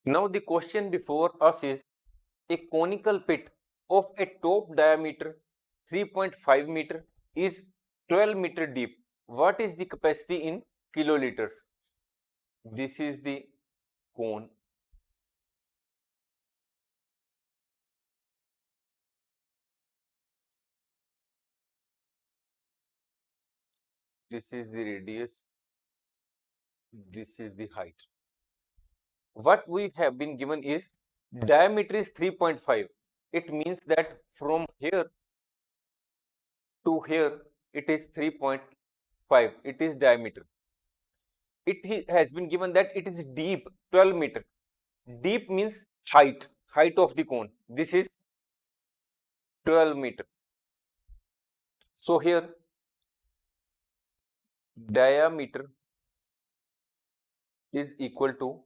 Now the question before us is a conical pit of a top diameter 3.5 meter is 12-meter deep. What is the capacity in kiloliters? This is the cone. This is the radius. This is the height. What we have been given is diameter is 3.5. It means that from here to here it is 3.5. It is diameter. It has been given that it is deep 12 meter. Deep means height of the cone. This is 12 meter. So here diameter is equal to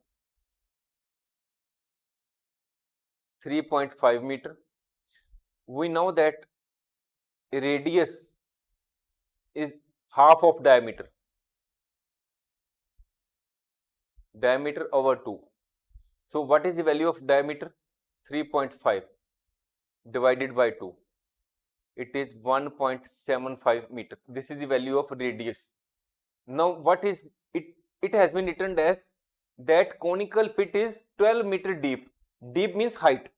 3.5 meter. We know that radius is half of diameter. Diameter over 2. So what is the value of diameter? 3.5 divided by 2. It is 1.75 meter. This is the value of radius. Now what is it? It has been written as that conical pit is 12 meter deep. Deep means height.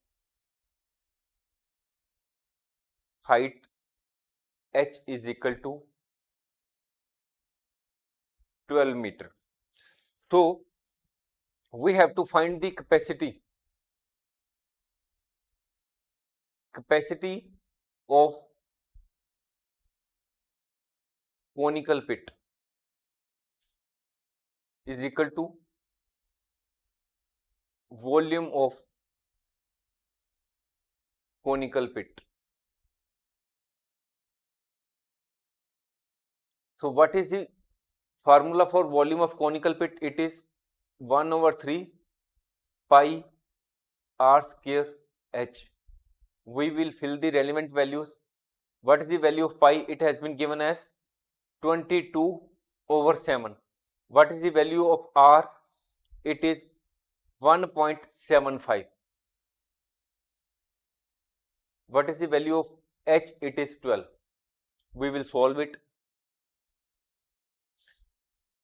Height h is equal to 12 meter. So we have to find the capacity of conical pit is equal to volume of conical pit. So what is the formula for volume of conical pit? It is 1 over 3 pi r square h. We will fill the relevant values. What is the value of pi? It has been given as 22 over 7. What is the value of r? It is 1.75. What is the value of h? It is 12. We will solve it.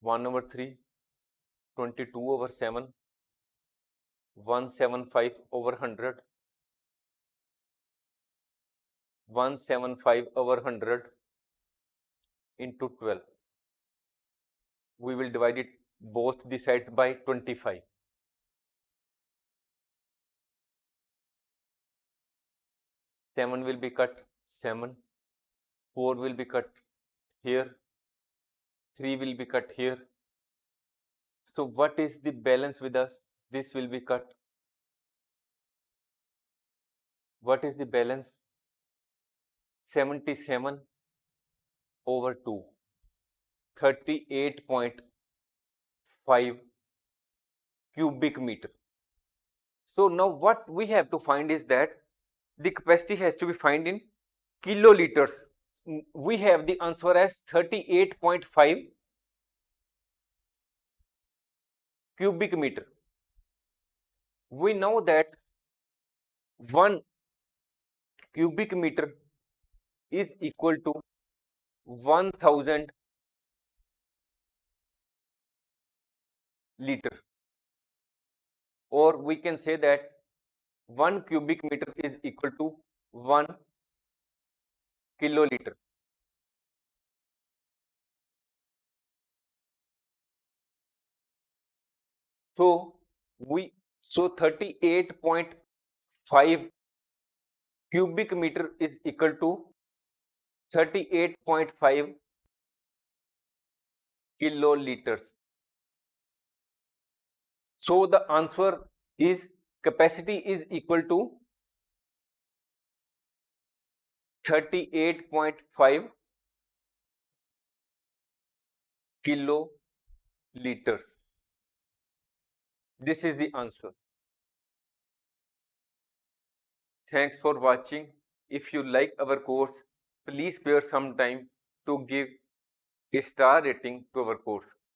1 over 3, 22 over 7, 175 over 100, 175 over 100 into 12. We will divide it both the sides by 25. 7 will be cut, 7, 4 will be cut here, 3 will be cut here. So what is the balance with us? This will be cut. What is the balance? 77 over 2, 38.5 cubic meter. So now what we have to find is that the capacity has to be found in kiloliters. We have the answer as 38.5 cubic meter. We know that 1 cubic meter is equal to 1000 liter, or we can say that 1 cubic meter is equal to 1 kiloliter. So 38.5 cubic meter is equal to 38.5 kiloliters. So the answer is capacity is equal to 38.5 kiloliters. This is the answer. Thanks for watching. If you like our course, please spare some time to give a star rating to our course.